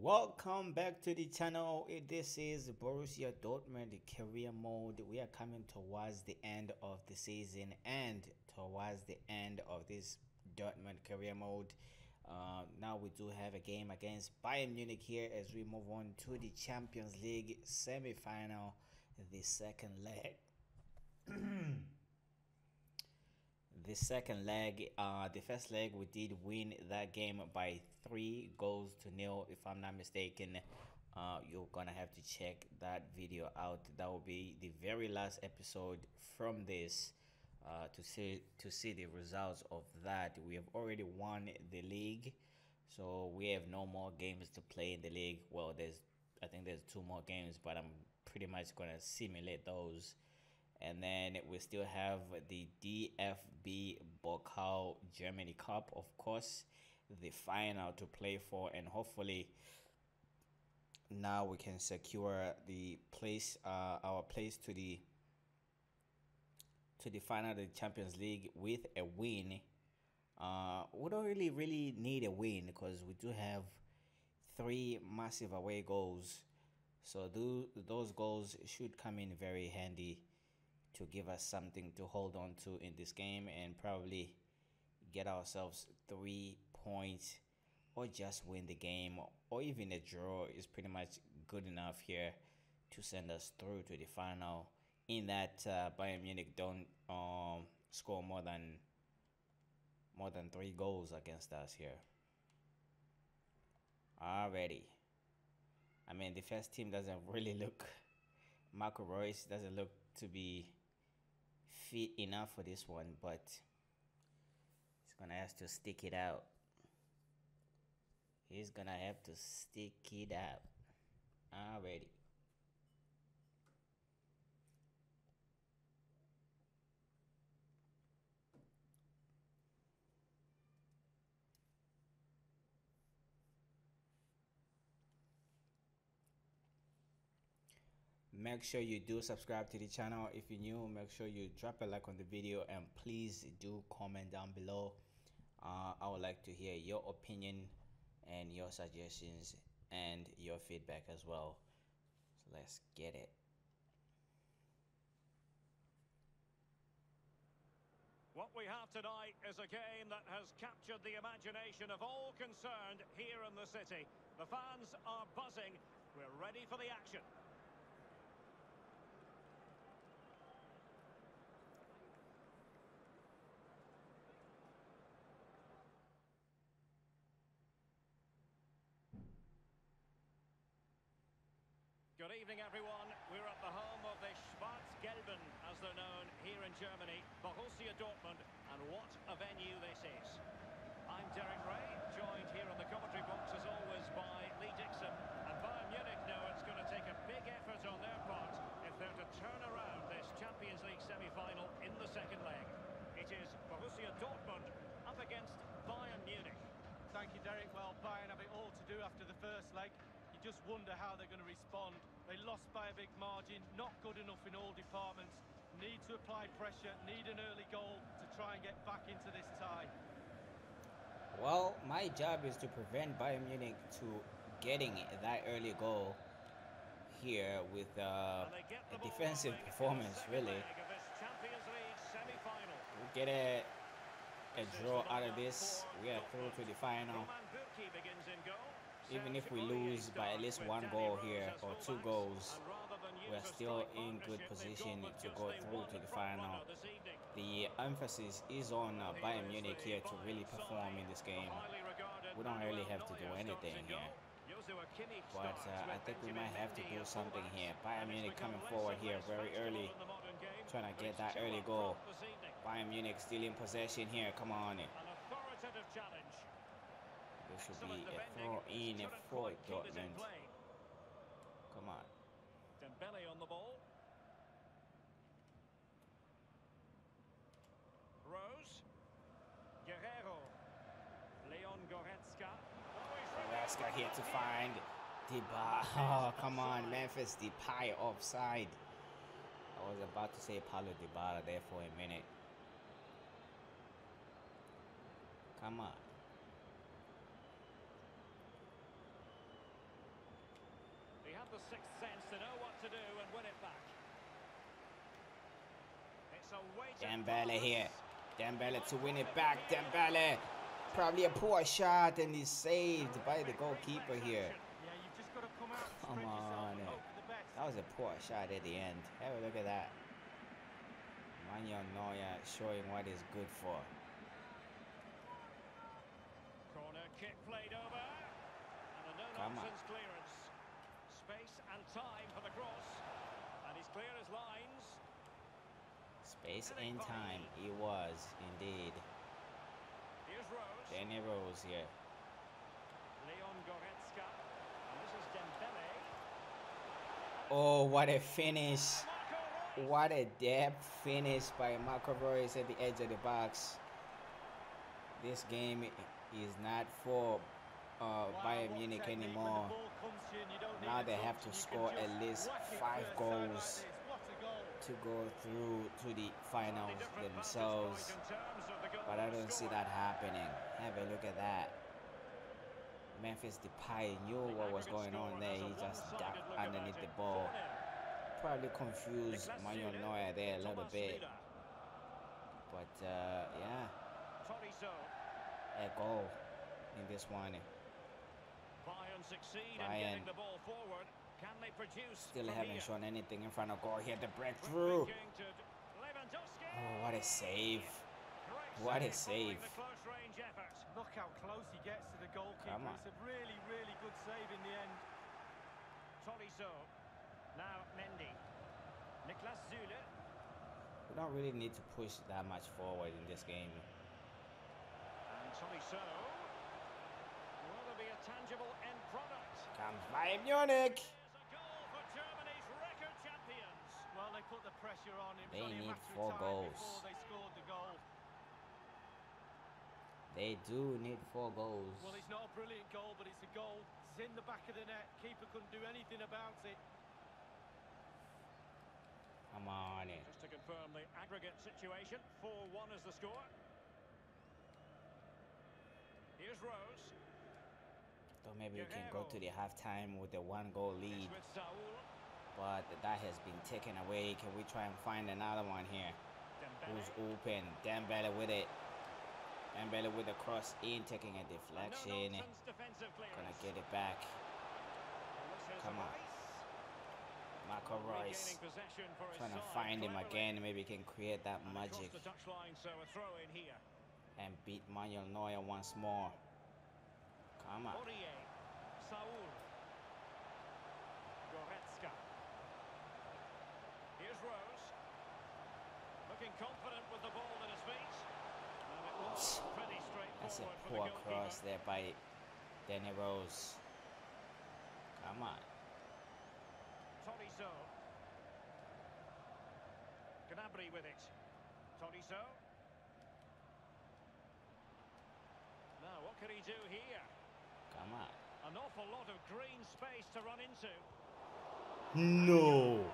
Welcome back to the channel. This is Borussia Dortmund career mode. We are coming towards the end of the season and towards the end of this Dortmund career mode. Now we do have a game against Bayern Munich here as we move on to the Champions League semi-final, the second leg. The first leg we did win that game by 3-0 if I'm not mistaken. You're gonna have to check that video out. That will be the very last episode from this to see the results of that. We have already won the league, so we have no more games to play in the league. Well, I think there's 2 more games, but I'm pretty much gonna simulate those. And then we still have the DFB Pokal Germany Cup, of course, the final to play for, and hopefully now we can secure the place, our place to the final of the Champions League with a win. We don't really need a win because we do have 3 massive away goals, so those goals should come in very handy to give us something to hold on to in this game and probably get ourselves 3 points or just win the game, or even a draw is pretty much good enough here to send us through to the final. In that Bayern Munich don't score more than 3 goals against us here already. I mean, the first team doesn't really look, Marco Reus doesn't look to be fit enough for this one, but he's gonna have to stick it out. He's gonna have to stick it out already. Make sure you do subscribe to the channel. If you're new, make sure you drop a like on the video, and please do comment down below. I would like to hear your opinion and your suggestions and your feedback as well. So let's get it. What we have tonight is a game that has captured the imagination of all concerned here in the city. The fans are buzzing. We're ready for the action. Good evening, everyone. We're at the home of the Schwarz-Gelben, as they're known here in Germany, Borussia Dortmund, and what a venue this is. I'm Derek Ray, joined here in the commentary box, as always, by Lee Dixon. And Bayern Munich know it's going to take a big effort on their part if they're to turn around this Champions League semi-final in the second leg. It is Borussia Dortmund up against Bayern Munich. Thank you, Derek. Well, Bayern have it all to do after the first leg. You just wonder how they're going to respond. They lost by a big margin, not good enough in all departments. Need to apply pressure, need an early goal to try and get back into this tie. Well, my job is to prevent Bayern Munich to getting that early goal here with a defensive performance, really. We get a draw out of this, we are through to the final. Even if we lose by at least 1 goal here or 2 goals, we are still in good position to go through to the final. The emphasis is on Bayern Munich here to really perform in this game. We don't really have to do anything here, but I think we might have to do something here. Bayern Munich coming forward here very early, trying to get that early goal. Bayern Munich still in possession here. Come on in. This should be a throw-in for Dortmund. Come on. Dembele on the ball. Rose. Guerrero. Leon Goretzka. Goretzka here to find Dybala. Oh, come on, Memphis Depay offside. I was about to say Paulo Dybala there for a minute. Come on. the sixth sense to know what to do and win it back. It's a weighted Dembele pass. here. Dembele to win it back. Dembele. Probably a poor shot, and he's saved by the goalkeeper here. Yeah, you've just got to come out and Come spread yourself on. and hope for the best. That was a poor shot at the end. Have a look at that. Manuel Neuer showing what he's good for. Corner kick played over. And a Come on. no-nonsense clearance. Space and time for the cross. And he's clear as lines. Space and time. He was indeed. Here's Rose. Danny Rose here. Leon Goretzka. And this is Dembele. Oh, what a finish. Marco Reus. What a depth finish by Marco Reus at the edge of the box. This game is not for Bayern Munich anymore. Now they have to score at least 5 goals to go through to the finals themselves. But I don't see that happening. Have a look at that. Memphis Depay knew what was going on there. He just ducked underneath the ball. Probably confused Manuel Neuer there a little bit. But yeah, a goal in this one. Bayern succeed in Bayern getting the ball forward. Can they produce? Still from haven't here? shown anything in front of goal here. The breakthrough. Quick thinking to Lewandowski. Oh, what a save. Great What a following save. the close-range effort. Look how close he gets to the goalkeeper. Come on. It's a really, really good save in the end. Tolisso. Now Mendy. Niklas Süle. We don't really need to push that much forward in this game. And Tolisso. Will there be a tangible end product? Comes Bayern Munich. There's a goal for Germany's record champions. Well, they put the pressure on. It was They only a need matter 4 of time goals. before they scored the goal. They do need 4 goals. Well, it's not a brilliant goal, but it's a goal. It's in the back of the net. Keeper couldn't do anything about it. Come on in. Just to confirm the aggregate situation, 4-1 is the score. Here's Rose. So maybe we can go to the halftime with a 1-goal lead. It's with Saul. But that has been taken away. Can we try and find another one here? Who's Dembele. open? Dembele with it. Dembele with the cross in, taking a deflection. No-nonsense defensive clearance. Gonna get it back. And this is Come on. Rice. Marco Reus. Regaining possession for his Trying to side find him cleverly. again. Maybe he can create that And magic across the touchline, so a throw in here. and beat Manuel Neuer once more. Come on. Aurier. Saul. Goretzka. Here's Rose. Looking confident with the ball at his feet. And it was pretty straightforward That's a for poor the cross goalkeeper. there by Danny Rose. Come on. Tolisso. Gnabry with it. Tolisso. Now, what can he do here? Come on. An awful lot of green space to run into. No.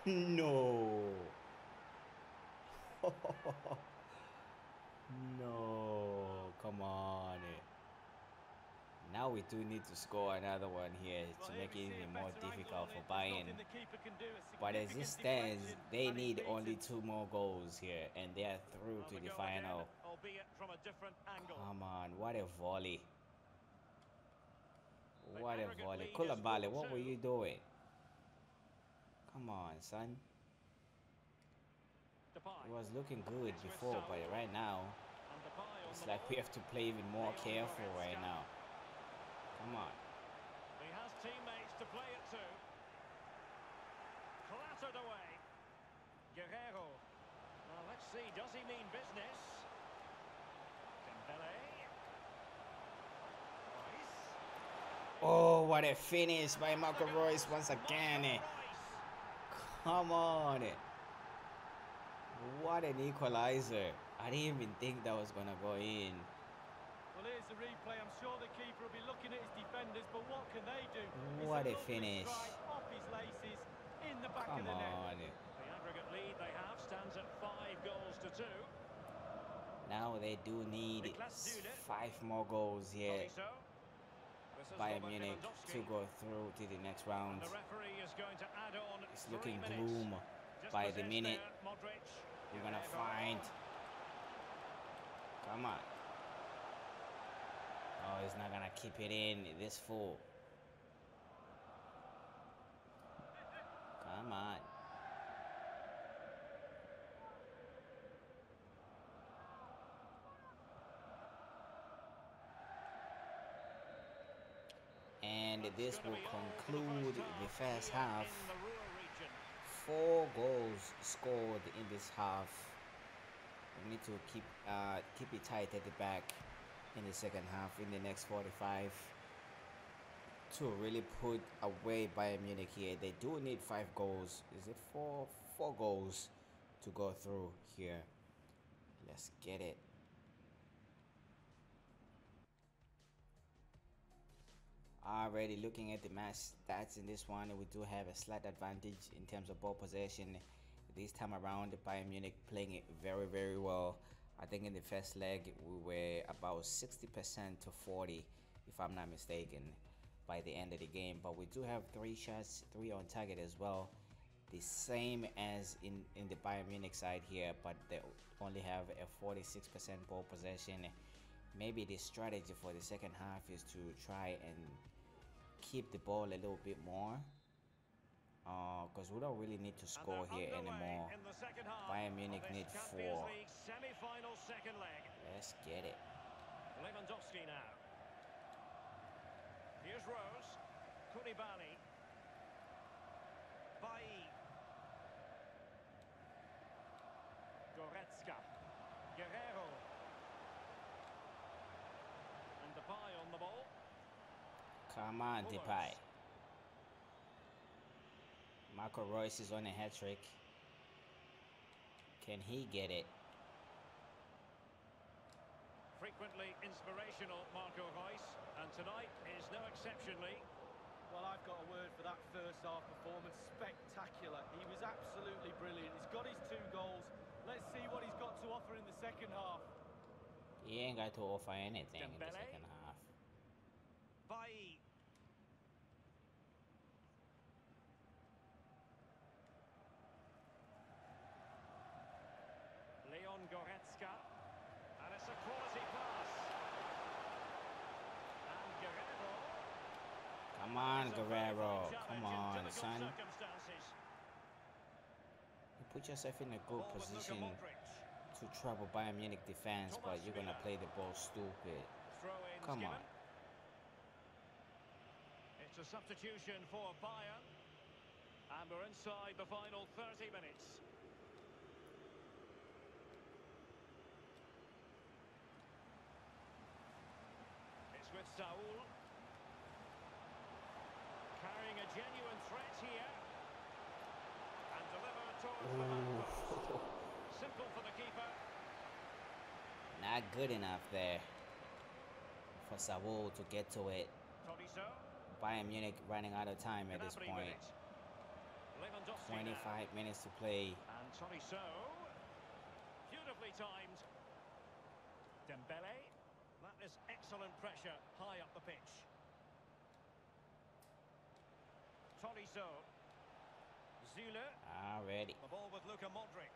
No. No. Come on. Now we do need to score another one here to Well, here make we it see a even more better angle difficult on for it. There's Bayern. nothing the keeper can do. A But as it significant stands, deflection, they and he need beats only it. 2 more goals here, and they are through Well, to the the goal again, final. albeit from a different angle. Come on, what a volley. The What a aggregate volley. lead is Koulibaly, what were 1-2. you doing? Come on, son. Depay. It was looking good before, but right now, And Depay on it's the like ball. we have to play even more careful right now. Come on. He has teammates to play it to. Clattered away. Guerrero. Well, let's see. Does he mean business? Dembele. Rice. Oh, what a finish by Marco Reus once again. Rice. Come on. What an equalizer. I didn't even think that was going to go in. Well, here's the replay. I'm sure the keeper will be looking at his defenders, but what can they do? It's What a lovely finish. strike off his laces in the back Come of the net. on. The aggregate lead they have stands at 5 goals to 2. Now they do need Niklas Süle. 5 more goals here Tolisso. With Bayern Munich to go through to the next round. The referee is going to add on. It's looking gloom by the minute. We're gonna find. Come on. Oh, he's not gonna keep it in. This fool. Come on. And this will conclude the first half. 4 goals scored in this half. We need to keep it tight at the back in the second half, in the next 45, to really put away Bayern Munich here. They do need 5 goals. Is it 4 goals to go through here? Let's get it. Already looking at the match stats in this one, we do have a slight advantage in terms of ball possession. This time around, Bayern Munich playing it very, very well. I think in the first leg we were about 60% to 40, if I'm not mistaken, by the end of the game. But we do have 3 shots, 3 on target as well, the same as in the Bayern Munich side here, but they only have a 46% ball possession. Maybe the strategy for the second half is to try and keep the ball a little bit more, because we don't really need to score here anymore. Bayern Munich need 4. Let's get it. Lewandowski now. Here's Rose. Koulibaly. Bailly. Goretzka. Guerrero. And Depay on the ball. Come on, Depay. Marco Reus is on a hat-trick. Can he get it? Frequently inspirational, Marco Reus, and tonight is no exception, Lee. Well, I've got a word for that first half performance. Spectacular. He was absolutely brilliant. He's got his 2 goals. Let's see what he's got to offer in the second half. He ain't got to offer anything in the second half. Bailly. Leon Goretzka. And it's a quality pass. And Guerrero. Come on, Guerrero. Come on, son. You put yourself in a good position to trouble Bayern Munich defense, but you're gonna play the ball stupid. Come on. It's a substitution for Bayern. And we're inside the final 30 minutes. With Saul carrying a genuine threat here and delivered towards the back post. Simple for the keeper. Not good enough there for Saul to get to it. Tolisso. Bayern Munich running out of time at this point. 25 minutes to play. And Tolisso, beautifully timed. Dembele. That is excellent pressure high up the pitch. Tolisso. Zule. Already. The ball with Luka Modric.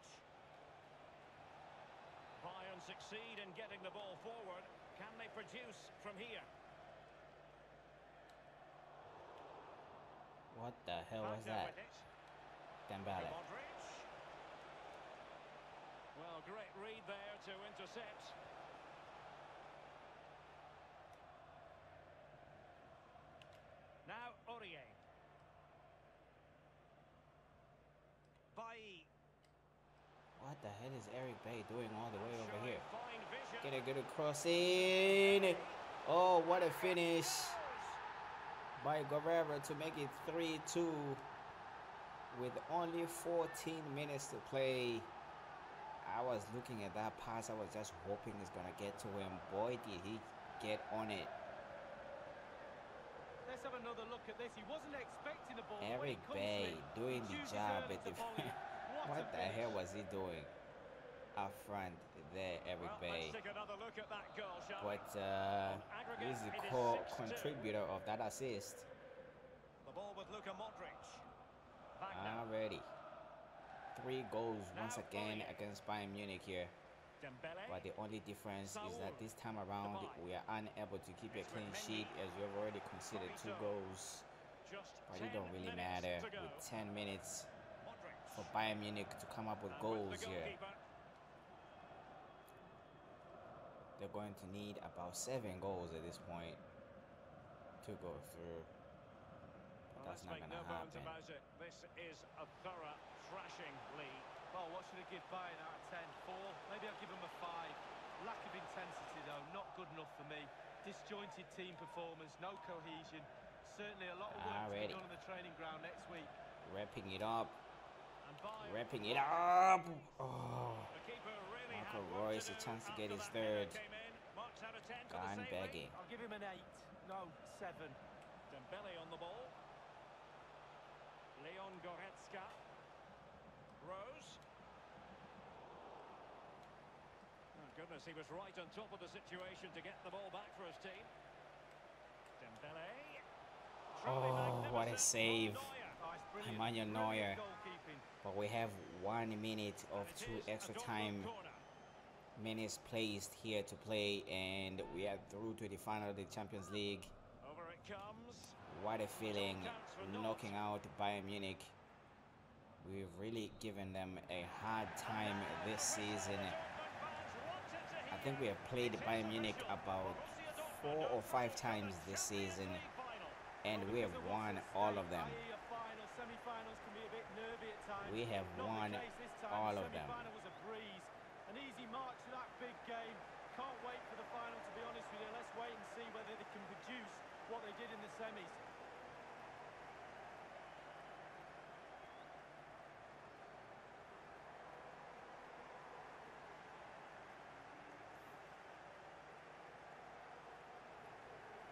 Bayern succeed in getting the ball forward. Can they produce from here? What the hell was that? Dembele. Modric. Well, great read there to intercept. Now Aurier. Bailly. What the hell is Eric Bay doing all the way over here? Get a good cross in. Oh, what a finish by Guerrero to make it 3-2 with only 14 minutes to play. I was looking at that pass. I was just hoping it's going to get to him. Boy, did he get on it. Let's have another look at this. He wasn't expecting the ball. Eric Bay doing the job at the... What the hell was he doing up front there, Eric Well, Bay. let's take another look at that goal, shall we? But On he's aggregate, the it is core 6-2. contributor of that assist. The ball with Luka Modric. Wagner. Already. 3 goals once Now again Aurier. against Bayern Munich here. Dembele. But the only difference is that Saul. this time around Depay. we are unable to keep a It's clean with sheet Mendy. as we have already conceded 2 Tolisso. goals. Just But 10 it don't really minutes matter to go. with 10 minutes Modric. for Bayern Munich to come up with And goals with the here. goalkeeper. They're going to need about 7 goals at this point to go through. Well, That's let's not make gonna no bones happen. about it. This is a thorough thrashing, Lee. Well, what should I give Bayern out of 10? 4? Maybe I'll give them a 5. Lack of intensity, though, not good enough for me. Disjointed team performance, no cohesion. Certainly a lot of work to be done on the training ground next week. Wrapping it up. And Bayern, Wrapping it up. Oh, the keeper really Marco had work Reus to a do chance to get after his that header third. came in. Marks out of 10 for the gone save, Lee. begging. I'll give him an 8. No, 7. Dembele on the ball. Leon Goretzka. Rose. Oh, goodness, he was right on top of the situation to get the ball back for his team. Dembele. Truly Oh, what a magnificent. save. Neuer. Oh, it's brilliant. Emmanuel Neuer. Brilliant goalkeeping. But we have 1 minute of And it 2 is a extra Dortmund time corner. minutes placed here to play, and we are through to the final of the Champions League. Over it comes. What a feeling, counts for naught. knocking out Bayern Munich. We've really given them a hard time this season. I think we have played Bayern Munich about 4 or 5 times this season, and we have won all of them. Semi-finals can be a bit nervy at times. We have Not the won case this time. all The of them. semi-final was a breeze. An easy march to that big game. Can't wait for the final, to be honest with you. Let's wait and see whether they can produce what they did in the semis.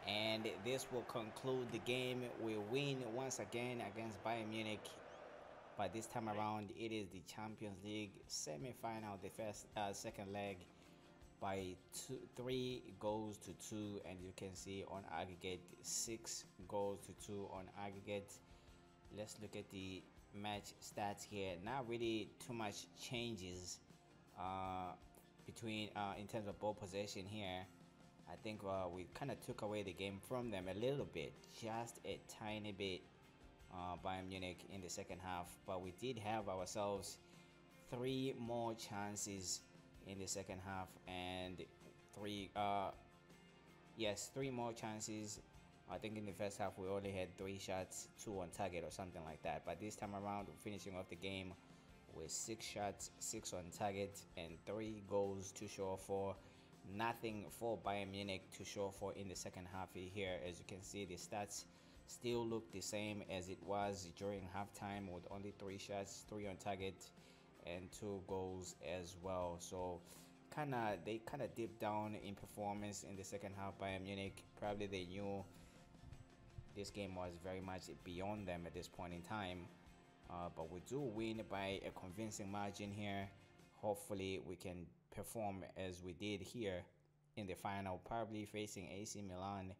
And this will conclude the game. We win once again against Bayern Munich. But this time around, it is the Champions League semi-final, the second leg, by 3 goals to 2. And you can see on aggregate 6 goals to 2 on aggregate. Let's look at the match stats here. Not really too much changes between in terms of ball possession here. I think we kind of took away the game from them a little bit, just a tiny bit, Bayern Munich in the second half. But we did have ourselves 3 more chances in the second half, and 3 more chances. I think in the first half we only had 3 shots, 2 on target or something like that. But this time around, we're finishing off the game with 6 shots, 6 on target, and 3 goals to show for. Nothing for Bayern Munich to show for in the second half here. As you can see, the stats still look the same as it was during halftime, with only 3 shots, 3 on target, and 2 goals as well. So they kind of dipped down in performance in the second half. Bayern Munich, probably they knew this game was very much beyond them at this point in time, but we do win by a convincing margin here. Hopefully we can perform as we did here in the final, probably facing AC Milan.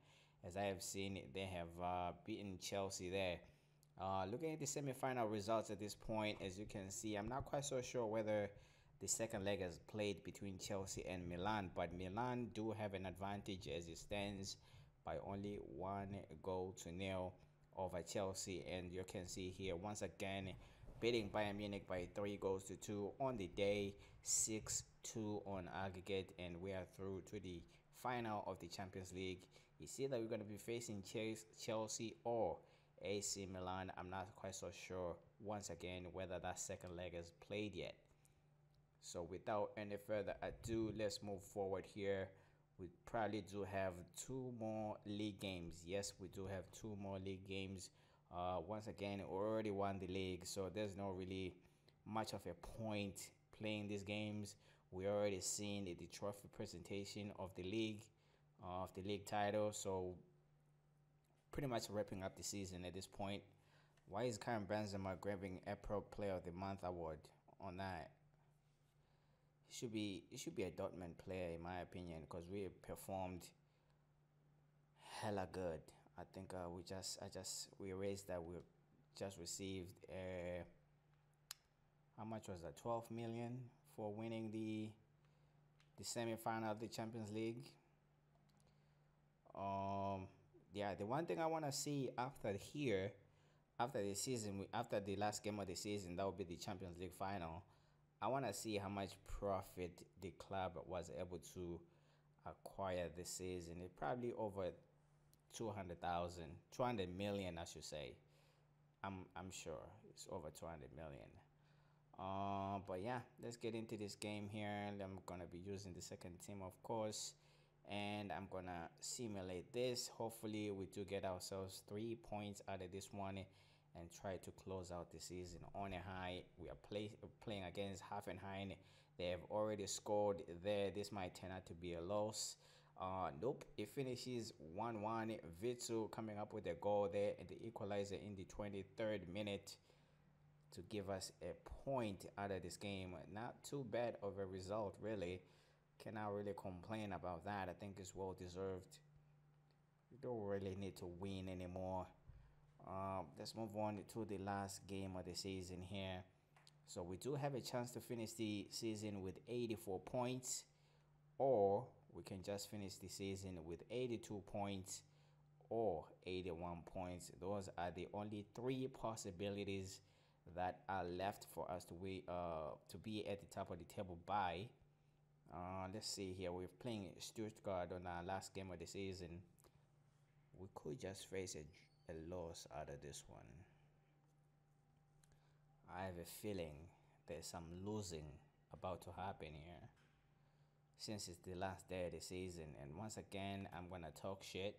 As I have seen, they have beaten Chelsea there. Looking at the semi-final results at this point, as you can see, I'm not quite so sure whether the second leg has played between Chelsea and Milan, but Milan do have an advantage as it stands by only 1 goal to 0 over Chelsea. And you can see here once again beating Bayern Munich by 3 goals to 2 on the day, 6-2 on aggregate, and we are through to the final of the Champions League. You see that we're going to be facing Chelsea or AC Milan. I'm not quite so sure once again whether that second leg has played yet. So without any further ado, let's move forward here. We probably do have 2 more league games. Yes, we do have 2 more league games. Once again, we already won the league, so there's no really much of a point playing these games. We already seen the trophy presentation of the league title, so pretty much wrapping up the season at this point. Why is Karim Benzema grabbing April Player of the Month award on that? He should be a Dortmund player in my opinion because we performed hella good. I think we raised that we just received how much was that, 12 million for winning the semi-final of the Champions League. Yeah, the one thing I want to see after the season, after the last game of the season, that will be the Champions League final. I want to see how much profit the club was able to acquire this season. It probably over 200 million, I should say. I'm sure it's over 200 million. But yeah, let's get into this game here. I'm gonna be using the second team, of course, and I'm gonna simulate this. Hopefully, we do get ourselves 3 points out of this one and try to close out the season on a high. We are playing against Hoffenheim. They have already scored there. This might turn out to be a loss. Nope, it finishes 1-1. Vitsu coming up with a goal there and the equalizer in the 23rd minute to give us a point out of this game. Not too bad of a result, really. Cannot really complain about that. I think it's well deserved. We don't really need to win anymore. Let's move on to the last game of the season here. So we do have a chance to finish the season with 84 points, or we can just finish the season with 82 points or 81 points. Those are the only three possibilities that are left for us to be at the top of the table by. Let's see here. We're playing Stuttgart on our last game of the season. We could just face a loss out of this one. I have a feeling there's some losing about to happen here, since it's the last day of the season. And once again, I'm gonna talk shit.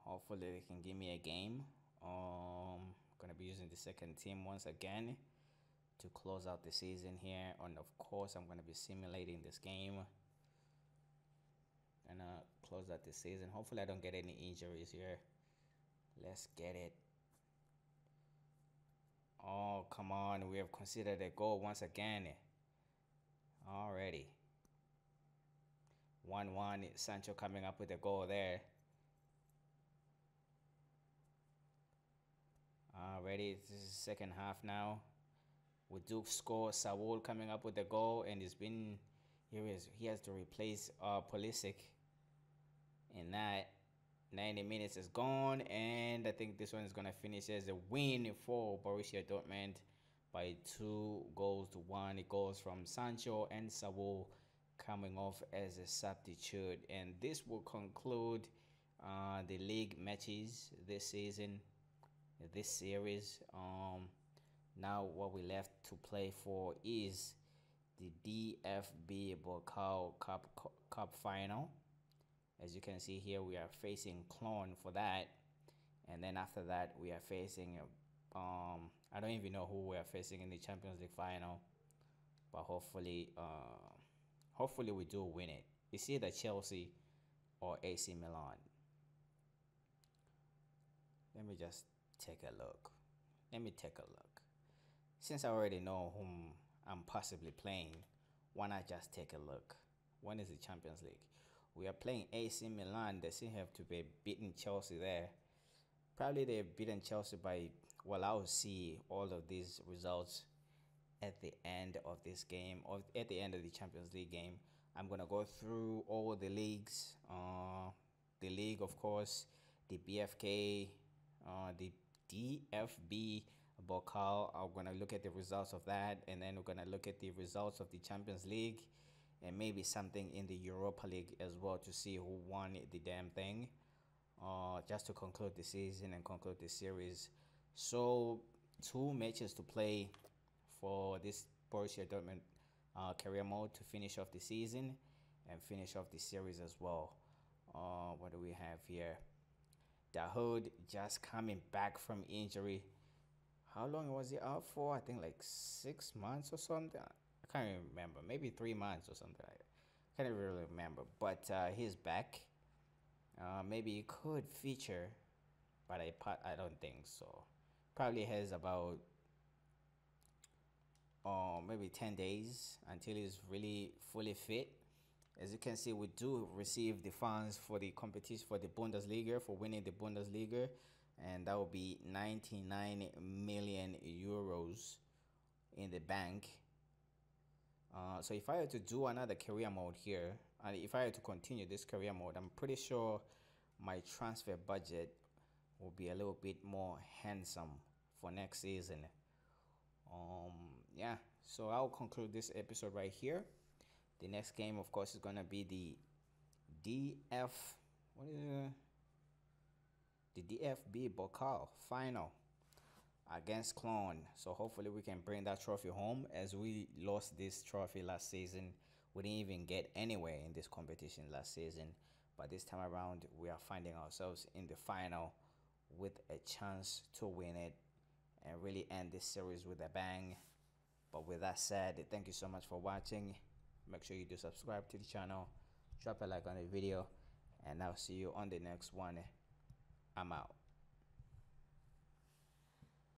Hopefully they can give me a game. Gonna be using the second team once again to close out the season here. And of course, I'm gonna be simulating this game and close out the season. Hopefully I don't get any injuries here. Let's get it. Oh, come on. We have considered a goal once again. Already. 1-1. Sancho coming up with a goal there. Already. This is the second half now. We do score. Saul coming up with the goal, and he has to replace Pulisic in that. 90 minutes is gone, and I think this one is going to finish as a win for Borussia Dortmund by 2-1. It goes from Sancho and Saul coming off as a substitute, and this will conclude the league matches this season, this series. Now what we left to play for is the DFB Pokal Cup final. As you can see here, we are facing Cologne for that, and then after that we are facing I don't even know who we are facing in the Champions League final, but hopefully we do win it. It's either Chelsea or AC Milan. Let me just take a look. Since I already know whom I'm possibly playing, why not just take a look? When is the Champions League? We are playing AC Milan. They still have to be beating Chelsea there. Probably they've beaten Chelsea by, well, I'll see all of these results at the end of this game, or at the end of the Champions League game. I'm going to go through all the leagues. The league, of course, the BFK, the DFB Pokal. I'm going to look at the results of that, and then we're going to look at the results of the Champions League, and maybe something in the Europa League as well to see who won the damn thing, just to conclude the season and conclude the series. So 2 matches to play for this Borussia Dortmund career mode to finish off the season and finish off the series as well. What do we have here? Dahoud just coming back from injury. How long was he out for? I think like 6 months or something. I can't even remember. Maybe 3 months or something like that. I can't really remember. But he's back. Maybe he could feature, but I don't think so. Probably has about or maybe 10 days until he's really fully fit. As you can see, we do receive the funds for the competition for the Bundesliga, for winning the Bundesliga, and that will be 99 million euros in the bank. So if I had to do another career mode here, and if I had to continue this career mode, I'm pretty sure my transfer budget will be a little bit more handsome for next season. Yeah, so I'll conclude this episode right here. The next game, of course, is gonna be the the DFB Pokal final against Cologne. So hopefully we can bring that trophy home, as we lost this trophy last season. We didn't even get anywhere in this competition last season, but this time around we are finding ourselves in the final with a chance to win it and really end this series with a bang. But with that said, thank you so much for watching. Make sure you do subscribe to the channel, drop a like on the video, and I'll see you on the next one. I'm out.